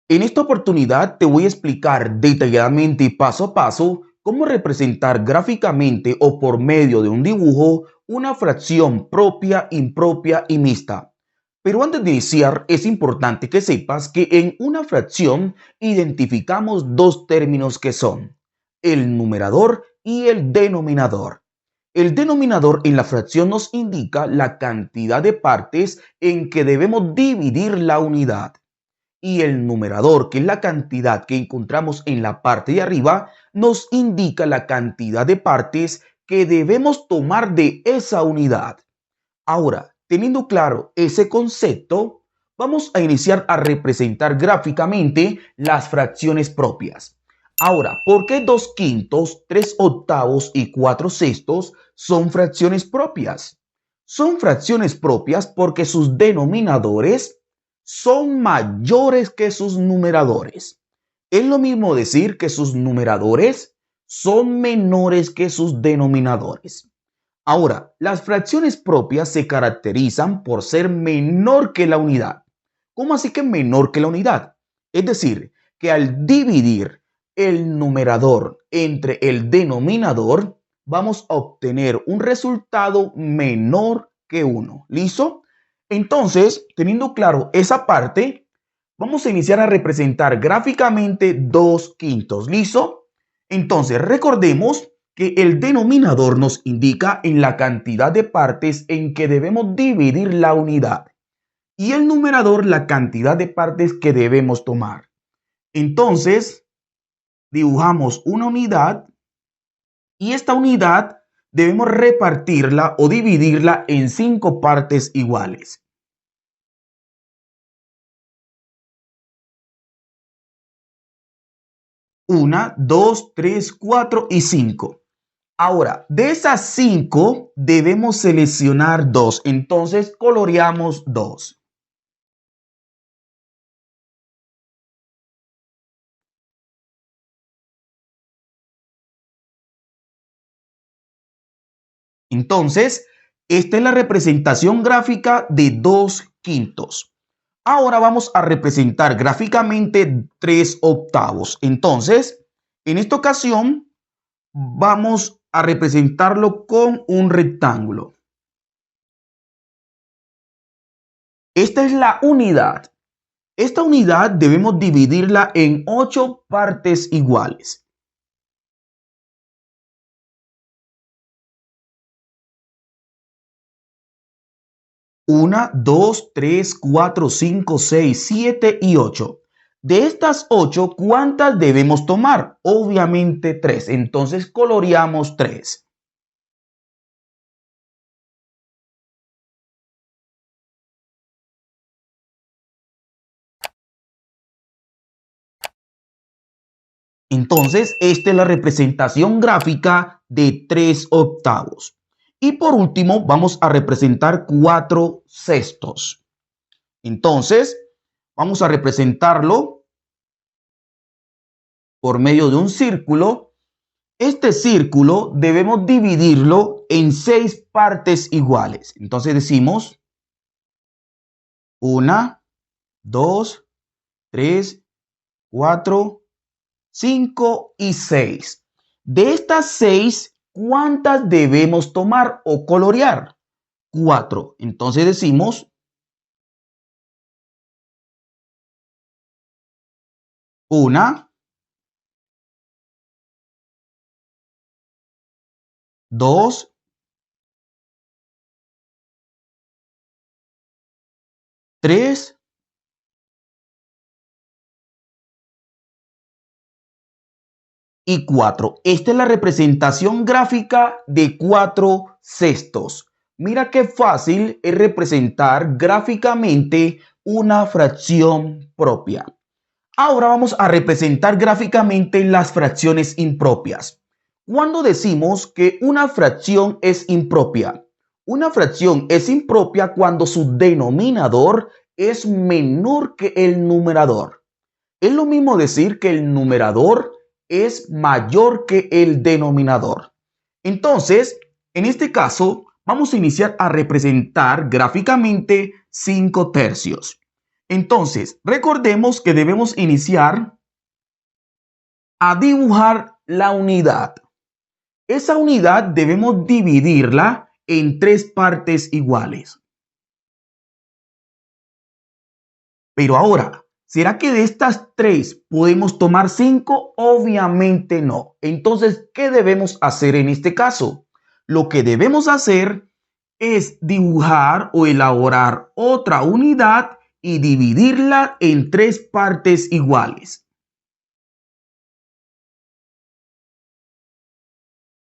En esta oportunidad te voy a explicar detalladamente y paso a paso cómo representar gráficamente o por medio de un dibujo una fracción propia, impropia y mixta. Pero antes de iniciar, es importante que sepas que en una fracción identificamos dos términos que son el numerador y el denominador. El denominador en la fracción nos indica la cantidad de partes en que debemos dividir la unidad y el numerador, que es la cantidad que encontramos en la parte de arriba, nos indica la cantidad de partes que debemos tomar de esa unidad. Ahora, teniendo claro ese concepto, vamos a iniciar a representar gráficamente las fracciones propias. Ahora, ¿por qué 2/5, 3/8 y 4/6 son fracciones propias? Son fracciones propias porque sus denominadores son mayores que sus numeradores. Es lo mismo decir que sus numeradores son menores que sus denominadores. Ahora, las fracciones propias se caracterizan por ser menor que la unidad. ¿Cómo así que menor que la unidad? Es decir, que al dividir el numerador entre el denominador, vamos a obtener un resultado menor que 1. ¿Listo? Entonces, teniendo claro esa parte, vamos a iniciar a representar gráficamente 2/5. ¿Listo? Entonces, recordemos que el denominador nos indica en la cantidad de partes en que debemos dividir la unidad y el numerador la cantidad de partes que debemos tomar. Entonces, dibujamos una unidad y esta unidad debemos repartirla o dividirla en 5 partes iguales. Una, dos, tres, cuatro y 5. Ahora, de esas 5 debemos seleccionar 2. Entonces, coloreamos 2. Entonces, esta es la representación gráfica de 2/5. Ahora vamos a representar gráficamente 3/8. Entonces, en esta ocasión, vamos a representarlo con un rectángulo. Esta es la unidad. Esta unidad debemos dividirla en 8 partes iguales. Una, dos, tres, cuatro, cinco, seis, 7 y 8. De estas 8, ¿cuántas debemos tomar? Obviamente 3. Entonces coloreamos 3. Entonces, esta es la representación gráfica de 3/8. Y por último, vamos a representar 4/6. Entonces, vamos a representarlo por medio de un círculo. Este círculo debemos dividirlo en 6 partes iguales. Entonces decimos 1, 2, 3, 4, 5 y 6. De estas 6, ¿cuántas debemos tomar o colorear? 4. Entonces decimos 1, 2, 3 y 4. Esta es la representación gráfica de 4/6. Mira qué fácil es representar gráficamente una fracción propia. Ahora vamos a representar gráficamente las fracciones impropias. ¿Cuándo decimos que una fracción es impropia? Una fracción es impropia cuando su denominador es menor que el numerador. Es lo mismo decir que el numerador es mayor que el denominador. Entonces, en este caso, vamos a iniciar a representar gráficamente 5/3. Entonces, recordemos que debemos iniciar a dibujar la unidad. Esa unidad debemos dividirla en 3 partes iguales. Pero ahora, ¿será que de estas 3 podemos tomar 5? Obviamente no. Entonces, ¿qué debemos hacer en este caso? Lo que debemos hacer es dibujar o elaborar otra unidad y dividirla en 3 partes iguales.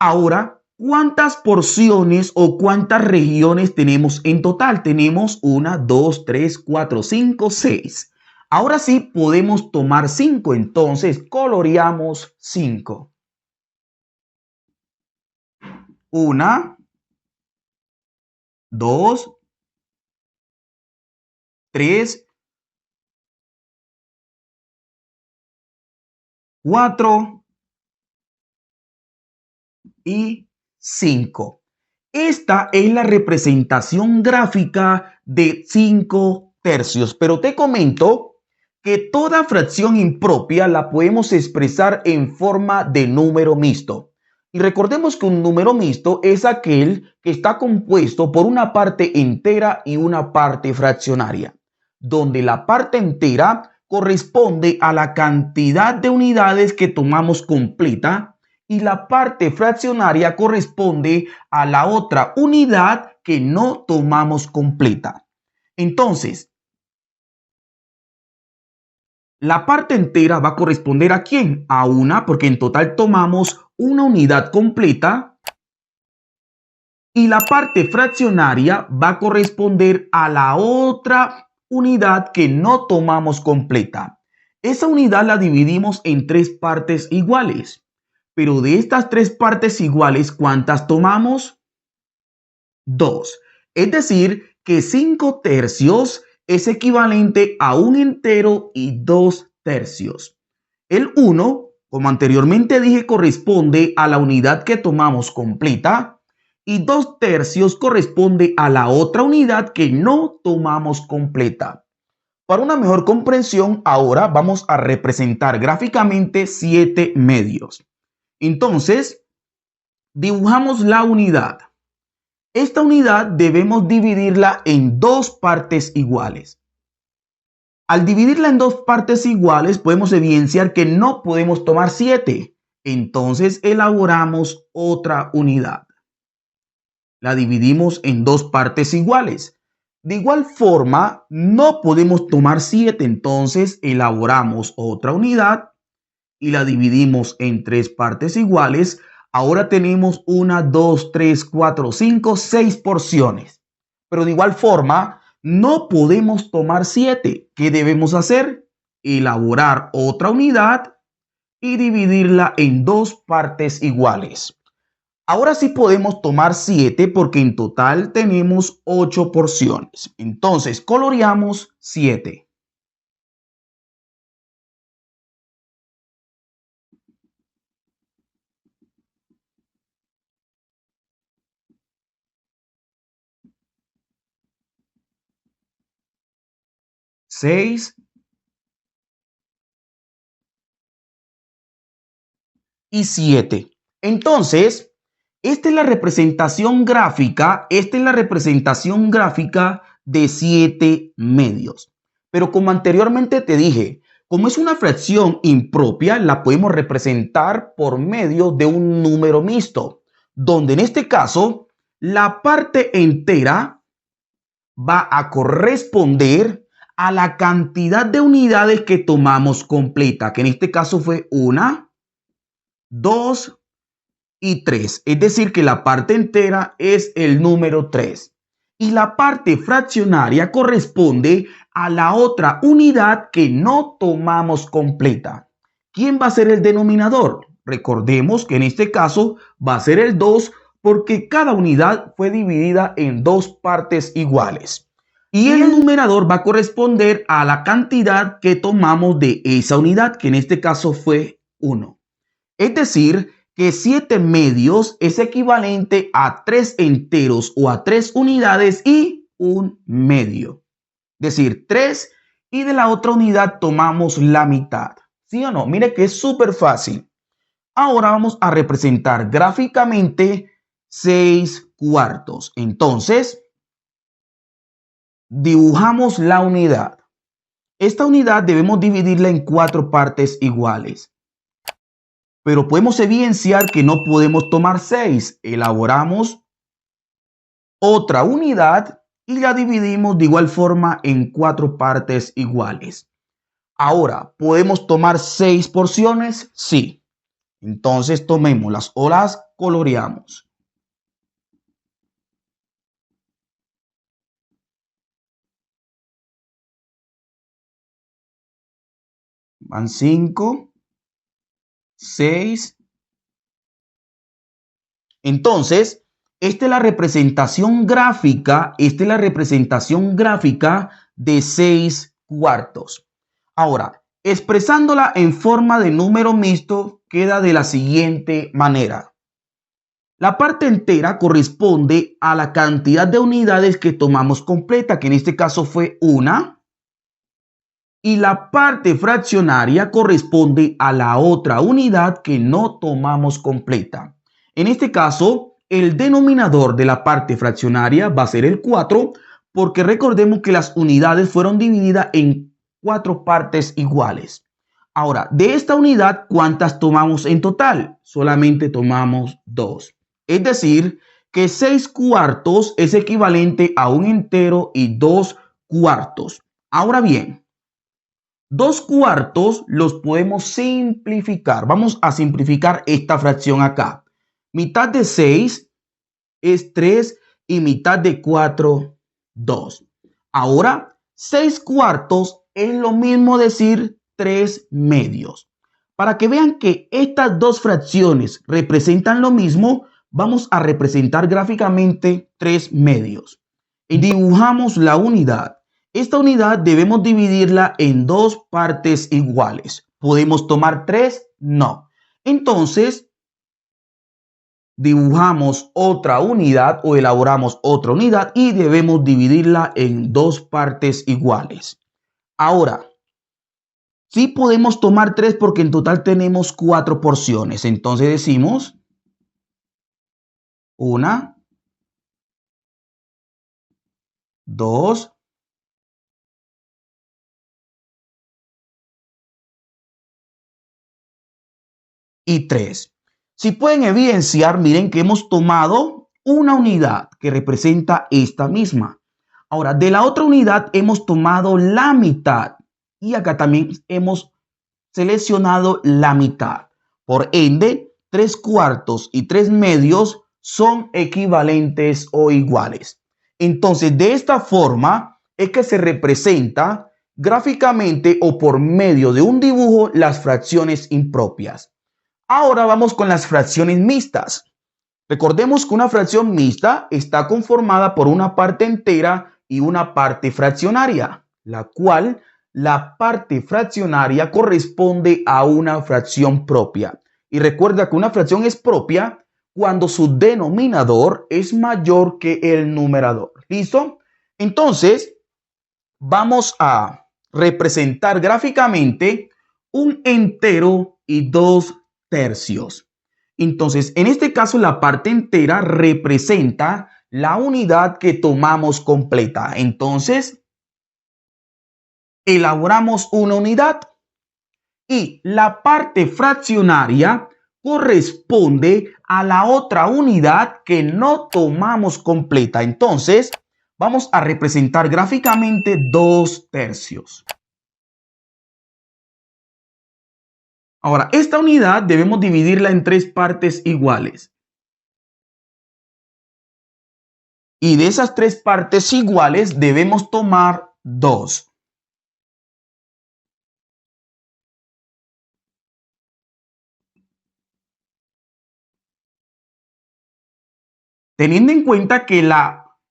Ahora, ¿cuántas porciones o cuántas regiones tenemos en total? Tenemos 1, 2, 3, 4, 5, 6. Ahora sí podemos tomar 5, entonces coloreamos 5. 1, 2, 3, 4 y 5. Esta es la representación gráfica de 5 tercios, pero te comento que toda fracción impropia la podemos expresar en forma de número mixto. Y recordemos que un número mixto es aquel que está compuesto por una parte entera y una parte fraccionaria, donde la parte entera corresponde a la cantidad de unidades que tomamos completa y la parte fraccionaria corresponde a la otra unidad que no tomamos completa. Entonces, la parte entera va a corresponder ¿a quién? A una, porque en total tomamos una unidad completa. Y la parte fraccionaria va a corresponder a la otra unidad que no tomamos completa. Esa unidad la dividimos en 3 partes iguales. Pero de estas 3 partes iguales, ¿cuántas tomamos? 2. Es decir, que 5 tercios es equivalente a un entero y 2 tercios. El 1, como anteriormente dije, corresponde a la unidad que tomamos completa y 2 tercios corresponde a la otra unidad que no tomamos completa. Para una mejor comprensión, ahora vamos a representar gráficamente 7 medios. Entonces, dibujamos la unidad. Esta unidad debemos dividirla en 2 partes iguales. Al dividirla en 2 partes iguales, podemos evidenciar que no podemos tomar 7. Entonces, elaboramos otra unidad. La dividimos en 2 partes iguales. De igual forma, no podemos tomar 7. Entonces, elaboramos otra unidad y la dividimos en 3 partes iguales. Ahora tenemos 1, 2, 3, 4, 5, 6 porciones. Pero de igual forma, no podemos tomar 7. ¿Qué debemos hacer? Elaborar otra unidad y dividirla en 2 partes iguales. Ahora sí podemos tomar 7 porque en total tenemos 8 porciones. Entonces, coloreamos 7. Seis y 7. Entonces, esta es la representación gráfica, de 7 medios. Pero como anteriormente te dije, como es una fracción impropia, la podemos representar por medio de un número mixto, donde en este caso la parte entera va a corresponder a la cantidad de unidades que tomamos completa, que en este caso fue 1, 2 y 3. Es decir, que la parte entera es el número 3. Y la parte fraccionaria corresponde a la otra unidad que no tomamos completa. ¿Quién va a ser el denominador? Recordemos que en este caso va a ser el 2 porque cada unidad fue dividida en 2 partes iguales. Y el numerador va a corresponder a la cantidad que tomamos de esa unidad, que en este caso fue 1. Es decir, que 7 medios es equivalente a 3 enteros o a 3 unidades y un medio. Es decir, 3 y de la otra unidad tomamos la mitad. ¿Sí o no? Mire que es súper fácil. Ahora vamos a representar gráficamente 6/4. Entonces, dibujamos la unidad. Esta unidad debemos dividirla en 4 partes iguales. Pero podemos evidenciar que no podemos tomar 6. Elaboramos otra unidad y la dividimos de igual forma en 4 partes iguales. Ahora, ¿podemos tomar 6 porciones? Sí. Entonces tomémoslas o las coloreamos. Van 5, 6. Entonces, esta es la representación gráfica, de 6/4. Ahora, expresándola en forma de número mixto, queda de la siguiente manera. La parte entera corresponde a la cantidad de unidades que tomamos completa, que en este caso fue 1. Y la parte fraccionaria corresponde a la otra unidad que no tomamos completa. En este caso, el denominador de la parte fraccionaria va a ser el 4, porque recordemos que las unidades fueron divididas en 4 partes iguales. Ahora, de esta unidad, ¿cuántas tomamos en total? Solamente tomamos 2. Es decir, que 6/4 es equivalente a un entero y 2/4. Ahora bien, 2/4 los podemos simplificar. Vamos a simplificar esta fracción acá. Mitad de 6 es 3 y mitad de 4, 2. Ahora, 6/4 es lo mismo decir 3 medios. Para que vean que estas dos fracciones representan lo mismo, vamos a representar gráficamente 3 medios. Y dibujamos la unidad. Esta unidad debemos dividirla en 2 partes iguales. ¿Podemos tomar 3? No. Entonces, dibujamos otra unidad o elaboramos otra unidad y debemos dividirla en 2 partes iguales. Ahora, sí podemos tomar 3 porque en total tenemos 4 porciones. Entonces decimos 1, 2, y 3. Si pueden evidenciar, miren que hemos tomado una unidad que representa esta misma. Ahora, de la otra unidad hemos tomado la mitad y acá también hemos seleccionado la mitad. Por ende, 3/4 y 3 medios son equivalentes o iguales. Entonces, de esta forma es que se representa gráficamente o por medio de un dibujo las fracciones impropias. Ahora vamos con las fracciones mixtas. Recordemos que una fracción mixta está conformada por una parte entera y una parte fraccionaria, la cual la parte fraccionaria corresponde a una fracción propia. Y recuerda que una fracción es propia cuando su denominador es mayor que el numerador. ¿Listo? Entonces, vamos a representar gráficamente un entero y 2 tercios. Entonces, en este caso, la parte entera representa la unidad que tomamos completa. Entonces, elaboramos una unidad y la parte fraccionaria corresponde a la otra unidad que no tomamos completa. Entonces, vamos a representar gráficamente 2 tercios. Ahora, esta unidad debemos dividirla en 3 partes iguales. Y de esas 3 partes iguales debemos tomar 2. Teniendo en cuenta que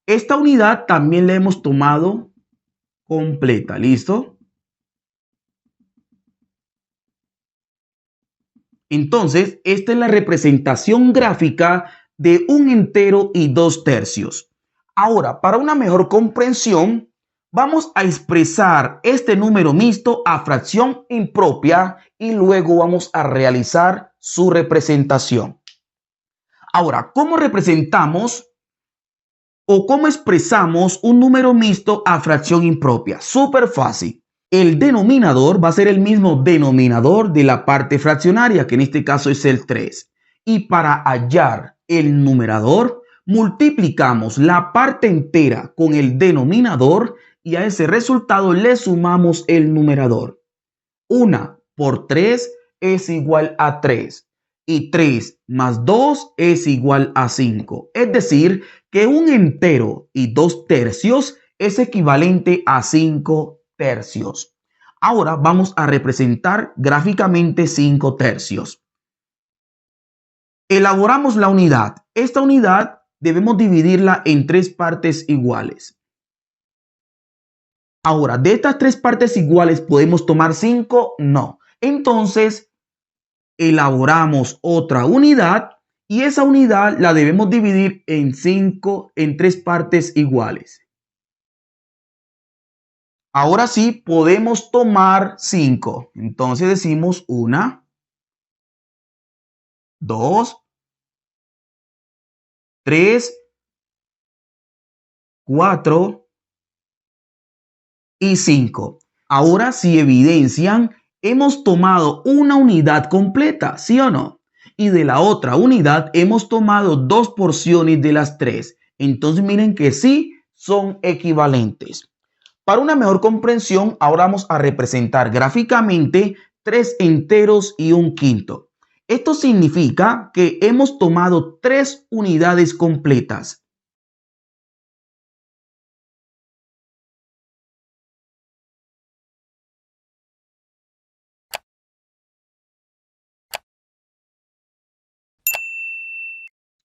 esta unidad también la hemos tomado completa. ¿Listo? Entonces, esta es la representación gráfica de un entero y 2 tercios. Ahora, para una mejor comprensión, Vamos a expresar este número mixto a fracción impropia y luego vamos a realizar su representación. Ahora, ¿cómo representamos o cómo expresamos un número mixto a fracción impropia? Súper fácil. El denominador va a ser el mismo denominador de la parte fraccionaria, que en este caso es el 3. Y para hallar el numerador, multiplicamos la parte entera con el denominador y a ese resultado le sumamos el numerador. 1 por 3 es igual a 3 y 3 más 2 es igual a 5. Es decir, que un entero y 2 tercios es equivalente a 5 tercios. Ahora vamos a representar gráficamente 5 tercios. Elaboramos la unidad. Esta unidad debemos dividirla en 3 partes iguales. Ahora, ¿de estas 3 partes iguales podemos tomar 5? No. Entonces, elaboramos otra unidad y esa unidad la debemos dividir en 3 partes iguales. Ahora sí podemos tomar 5. Entonces decimos 1, 2, 3, 4 y 5. Ahora sí evidencian, hemos tomado una unidad completa, ¿sí o no? Y de la otra unidad hemos tomado 2 porciones de las 3. Entonces miren que sí son equivalentes. Para una mejor comprensión, ahora vamos a representar gráficamente 3 enteros y un quinto. Esto significa que hemos tomado 3 unidades completas.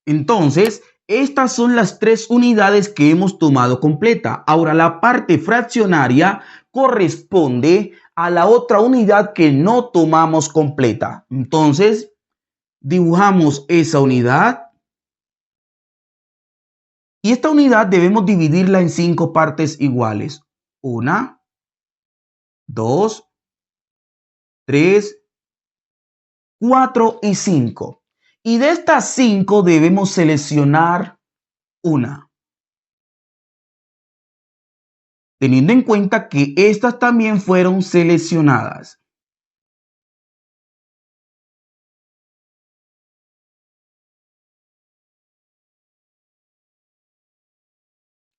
Entonces, estas son las 3 unidades que hemos tomado completa. Ahora, la parte fraccionaria corresponde a la otra unidad que no tomamos completa. Entonces, dibujamos esa unidad. Y esta unidad debemos dividirla en 5 partes iguales. 1, 2, 3, 4 y 5. Y de estas 5 debemos seleccionar una, teniendo en cuenta que estas también fueron seleccionadas.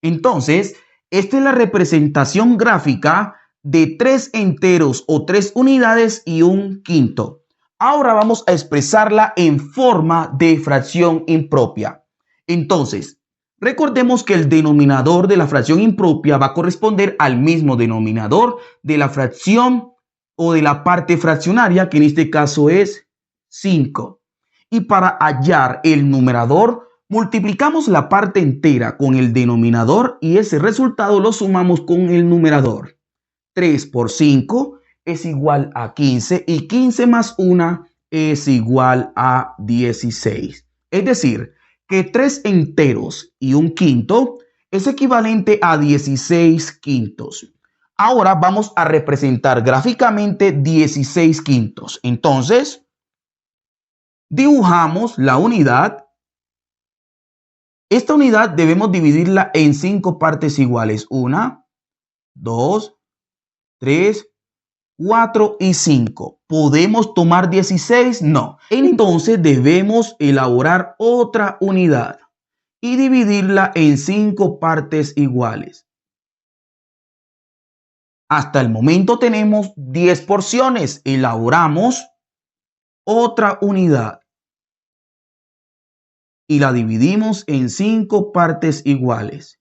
Entonces, esta es la representación gráfica de 3 enteros o 3 unidades y un quinto. Ahora vamos a expresarla en forma de fracción impropia. Entonces, recordemos que el denominador de la fracción impropia va a corresponder al mismo denominador de la fracción o de la parte fraccionaria, que en este caso es 5. Y para hallar el numerador, multiplicamos la parte entera con el denominador y ese resultado lo sumamos con el numerador. 3 por 5 es igual a 15 y 15 más 1 es igual a 16. Es decir, que 3 enteros y un quinto es equivalente a 16 quintos. Ahora vamos a representar gráficamente 16 quintos. Entonces, dibujamos la unidad. Esta unidad debemos dividirla en 5 partes iguales. 1, 2, 3, 4 y 5. ¿Podemos tomar 16? No. Entonces debemos elaborar otra unidad y dividirla en 5 partes iguales. Hasta el momento tenemos 10 porciones. Elaboramos otra unidad y la dividimos en 5 partes iguales.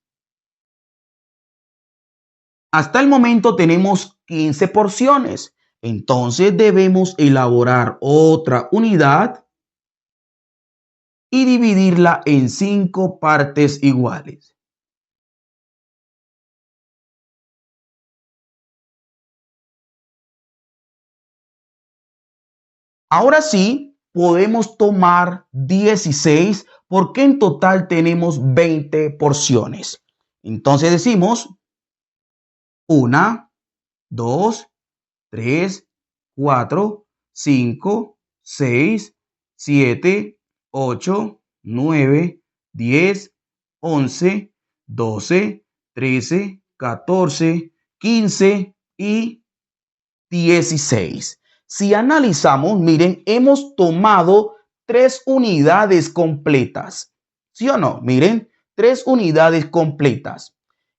Hasta el momento tenemos 15 porciones. Entonces debemos elaborar otra unidad y dividirla en 5 partes iguales. Ahora sí, podemos tomar 16 porque en total tenemos 20 porciones. Entonces decimos 1, 2, 3, 4, 5, 6, 7, 8, 9, 10, 11, 12, 13, 14, 15 y 16. Si analizamos, miren, hemos tomado 3 unidades completas. ¿Sí o no? Miren, 3 unidades completas.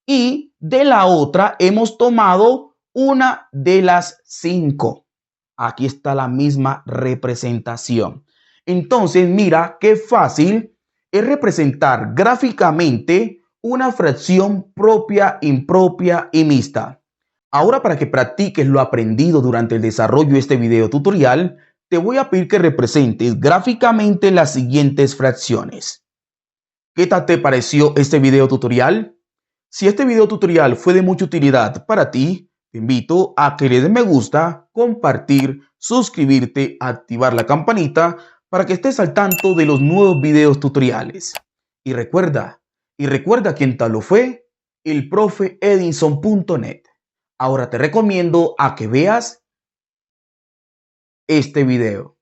Y de la otra hemos tomado una de las 5. Aquí está la misma representación. Entonces, mira qué fácil es representar gráficamente una fracción propia, impropia y mixta. Ahora, para que practiques lo aprendido durante el desarrollo de este video tutorial, te voy a pedir que representes gráficamente las siguientes fracciones. ¿Qué tal te pareció este video tutorial? Si este video tutorial fue de mucha utilidad para ti, te invito a que le des me gusta, compartir, suscribirte, activar la campanita para que estés al tanto de los nuevos videos tutoriales. Y recuerda quién tal lo fue, el profe Edinson.net. Ahora te recomiendo a que veas este video.